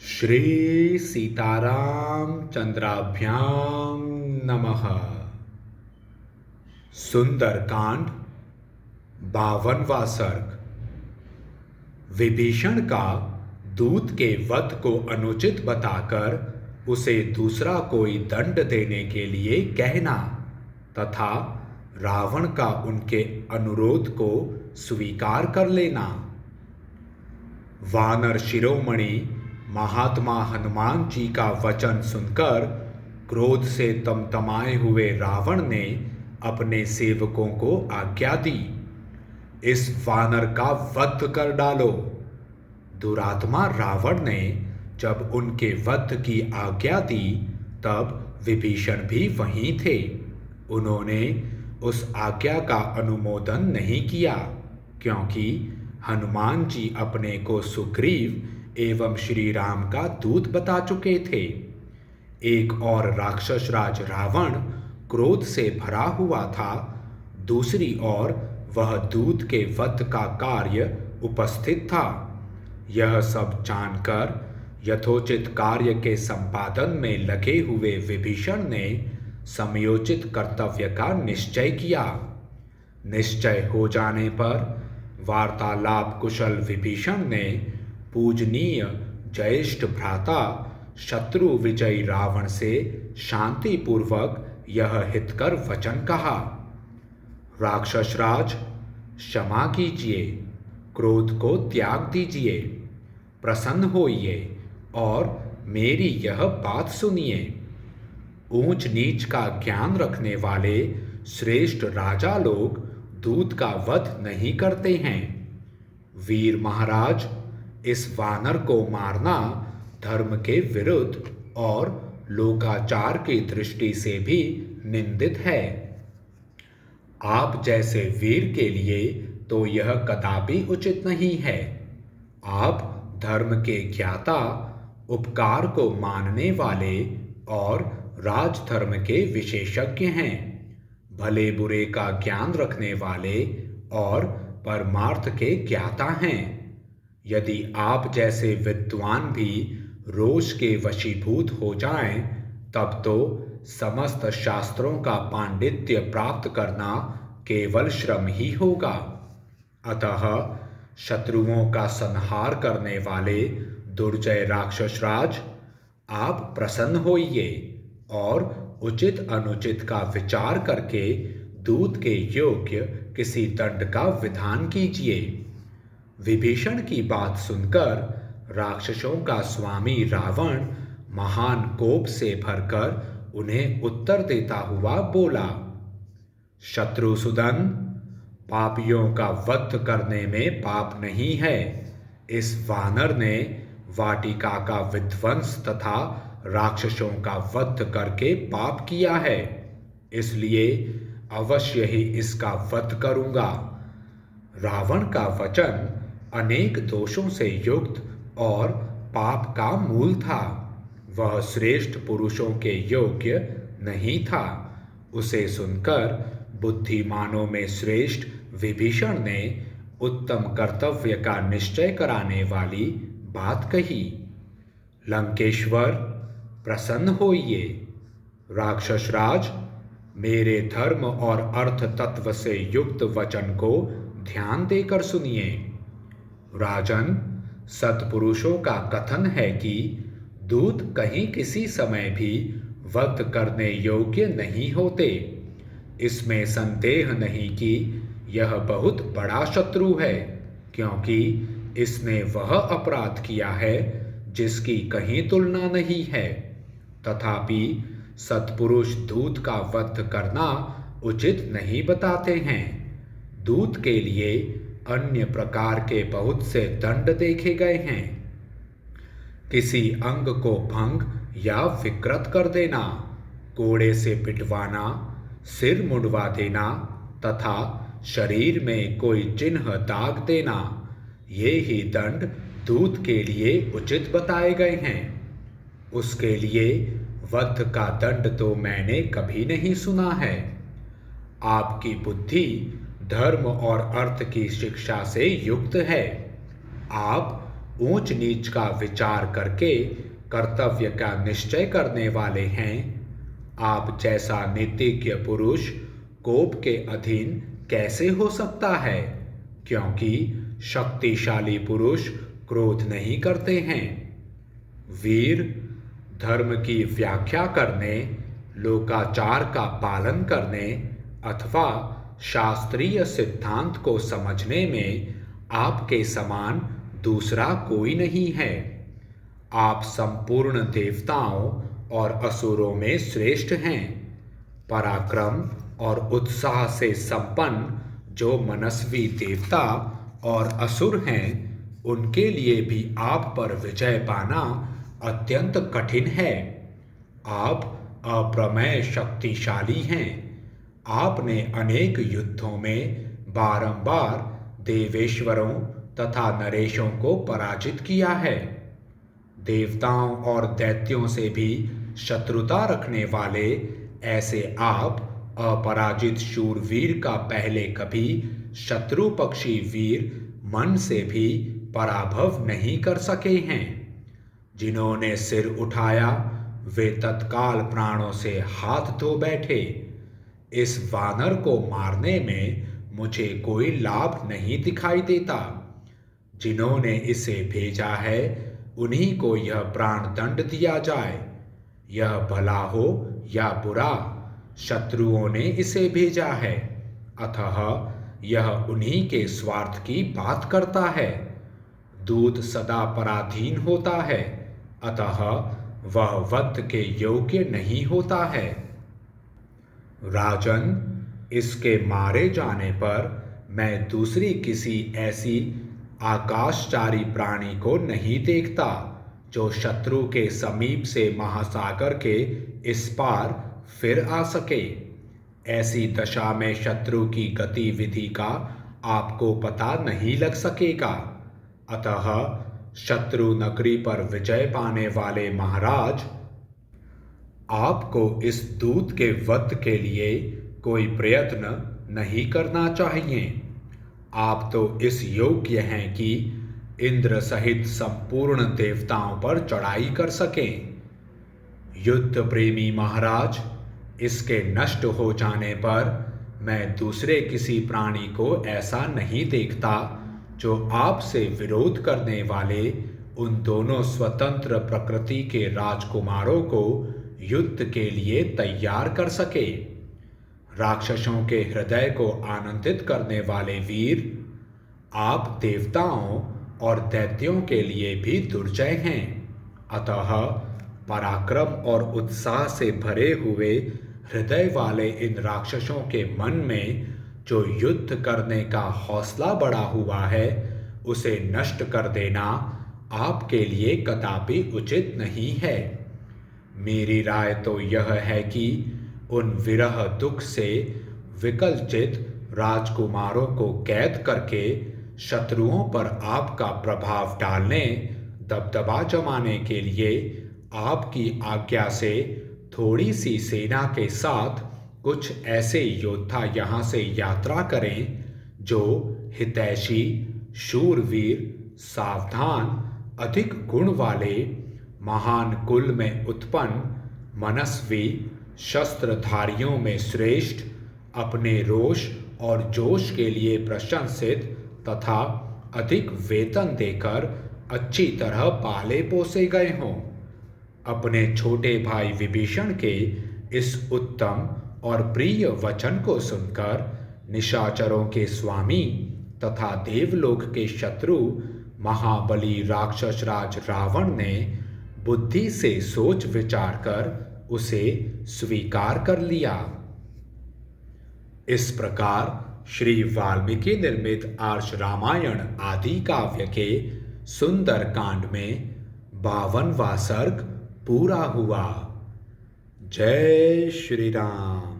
श्री सीताराम चंद्राभ्याम नमः। सुंदरकांड 52वां सर्ग। विभीषण का दूत के वध को अनुचित बताकर उसे दूसरा कोई दंड देने के लिए कहना तथा रावण का उनके अनुरोध को स्वीकार कर लेना। वानर शिरोमणि महात्मा हनुमान जी का वचन सुनकर क्रोध से तमतमाए हुए रावण ने अपने सेवकों को आज्ञा दी, इस वानर का वध कर डालो। दुरात्मा रावण ने जब उनके वध की आज्ञा दी तब विभीषण भी वहीं थे। उन्होंने उस आज्ञा का अनुमोदन नहीं किया क्योंकि हनुमान जी अपने को सुग्रीव एवं श्री राम का दूत बता चुके थे। एक और राक्षस राज रावण क्रोध से भरा हुआ था, दूसरी ओर वह दूत के वध का कार्य उपस्थित था। यह सब जानकर यथोचित कार्य के संपादन में लगे हुए विभीषण ने समयोचित कर्तव्य का निश्चय किया। निश्चय हो जाने पर वार्तालाप कुशल विभीषण ने पूजनीय ज्येष्ठ भ्राता शत्रु विजयी रावण से शांतिपूर्वक यह हितकर वचन कहा, राक्षस राज, क्षमा कीजिए, क्रोध को त्याग दीजिए, प्रसन्न होइए और मेरी यह बात सुनिए। ऊंच नीच का ज्ञान रखने वाले श्रेष्ठ राजा लोग दूत का वध नहीं करते हैं। वीर महाराज, इस वानर को मारना धर्म के विरुद्ध और लोकाचार की दृष्टि से भी निंदित है। आप जैसे वीर के लिए तो यह कदापि उचित नहीं है। आप धर्म के ज्ञाता, उपकार को मानने वाले और राजधर्म के विशेषज्ञ हैं, भले बुरे का ज्ञान रखने वाले और परमार्थ के ज्ञाता हैं। यदि आप जैसे विद्वान भी रोष के वशीभूत हो जाएं, तब तो समस्त शास्त्रों का पांडित्य प्राप्त करना केवल श्रम ही होगा। अतः शत्रुओं का संहार करने वाले दुर्जय राक्षस राज, आप प्रसन्न होइए और उचित अनुचित का विचार करके दूत के योग्य किसी दंड का विधान कीजिए। विभीषण की बात सुनकर राक्षसों का स्वामी रावण महान कोप से भरकर उन्हें उत्तर देता हुआ बोला, शत्रुसूदन, पापियों का वध करने में पाप नहीं है। इस वानर ने वाटिका का विध्वंस तथा राक्षसों का वध करके पाप किया है, इसलिए अवश्य ही इसका वध करूंगा। रावण का वचन अनेक दोषों से युक्त और पाप का मूल था। वह श्रेष्ठ पुरुषों के योग्य नहीं था। उसे सुनकर बुद्धिमानों में श्रेष्ठ विभीषण ने उत्तम कर्तव्य का निश्चय कराने वाली बात कही, लंकेश्वर, प्रसन्न होइए। राक्षस राज, मेरे धर्म और अर्थ तत्व से युक्त वचन को ध्यान देकर सुनिए। राजन, सत्पुरुषों का कथन है कि दूत कहीं किसी समय भी वध करने योग्य नहीं होते। इसमें संदेह नहीं कि यह बहुत बड़ा शत्रु है, क्योंकि इसने वह अपराध किया है जिसकी कहीं तुलना नहीं है। तथापि सत्पुरुष दूत का वध करना उचित नहीं बताते हैं। दूत के लिए अन्य प्रकार के बहुत से दंड देखे गए हैं। किसी अंग को भंग या विकृत कर देना, कोड़े से पिटवाना, सिर मुंडवा देना तथा शरीर में कोई चिन्ह दाग देना, ये ही दंड दूत के लिए उचित बताए गए हैं। उसके लिए वध का दंड तो मैंने कभी नहीं सुना है। आपकी बुद्धि धर्म और अर्थ की शिक्षा से युक्त है। आप ऊंच नीच का विचार करके कर्तव्य का निश्चय करने वाले हैं। आप जैसा नीतिज्ञ पुरुष कोप के अधीन कैसे हो सकता है, क्योंकि शक्तिशाली पुरुष क्रोध नहीं करते हैं। वीर धर्म की व्याख्या करने, लोकाचार का पालन करने अथवा शास्त्रीय सिद्धांत को समझने में आपके समान दूसरा कोई नहीं है। आप संपूर्ण देवताओं और असुरों में श्रेष्ठ हैं। पराक्रम और उत्साह से संपन्न जो मनस्वी देवता और असुर हैं, उनके लिए भी आप पर विजय पाना अत्यंत कठिन है। आप अप्रमेय शक्तिशाली हैं। आपने अनेक युद्धों में बारंबार देवेश्वरों तथा नरेशों को पराजित किया है। देवताओं और दैत्यों से भी शत्रुता रखने वाले ऐसे आप अपराजित शूरवीर का पहले कभी शत्रु पक्षी वीर मन से भी पराभव नहीं कर सके हैं। जिन्होंने सिर उठाया वे तत्काल प्राणों से हाथ धो बैठे। इस वानर को मारने में मुझे कोई लाभ नहीं दिखाई देता। जिन्होंने इसे भेजा है उन्हीं को यह प्राण दंड दिया जाए। यह भला हो या बुरा, शत्रुओं ने इसे भेजा है, अतः यह उन्हीं के स्वार्थ की बात करता है। दूत सदा पराधीन होता है, अतः वह वध के योग्य नहीं होता है। राजन, इसके मारे जाने पर मैं दूसरी किसी ऐसी आकाशचारी प्राणी को नहीं देखता जो शत्रु के समीप से महासागर के इस पार फिर आ सके। ऐसी दशा में शत्रु की गतिविधि का आपको पता नहीं लग सकेगा। अतः शत्रु नगरी पर विजय पाने वाले महाराज, आपको इस दूत के वध के लिए कोई प्रयत्न नहीं करना चाहिए। आप तो इस योग्य हैं कि इंद्र सहित संपूर्ण देवताओं पर चढ़ाई कर सकें। युद्ध प्रेमी महाराज, इसके नष्ट हो जाने पर मैं दूसरे किसी प्राणी को ऐसा नहीं देखता जो आपसे विरोध करने वाले उन दोनों स्वतंत्र प्रकृति के राजकुमारों को युद्ध के लिए तैयार कर सके। राक्षसों के हृदय को आनंदित करने वाले वीर, आप देवताओं और दैत्यों के लिए भी दुर्जय हैं। अतः पराक्रम और उत्साह से भरे हुए हृदय वाले इन राक्षसों के मन में जो युद्ध करने का हौसला बढ़ा हुआ है, उसे नष्ट कर देना आपके लिए कदापि उचित नहीं है। मेरी राय तो यह है कि उन विरह दुख से विकलचित राजकुमारों को कैद करके शत्रुओं पर आपका प्रभाव डालने, दबदबा जमाने के लिए आपकी आज्ञा से थोड़ी सी सेना के साथ कुछ ऐसे योद्धा यहाँ से यात्रा करें जो हितैषी, शूरवीर, सावधान, अधिक गुण वाले, महान कुल में उत्पन्न, मनस्वी, शस्त्रधारियों में श्रेष्ठ, अपने रोष और जोश के लिए प्रशंसित तथा अधिक वेतन देकर अच्छी तरह पाले पोसे गए हों। अपने छोटे भाई विभीषण के इस उत्तम और प्रिय वचन को सुनकर निशाचरों के स्वामी तथा देवलोक के शत्रु महाबली राक्षस राज रावण ने बुद्धि से सोच विचार कर उसे स्वीकार कर लिया। इस प्रकार श्री वाल्मीकि निर्मित आर्ष रामायण आदि काव्य के सुंदर कांड में 52वां सर्ग पूरा हुआ। जय श्री राम।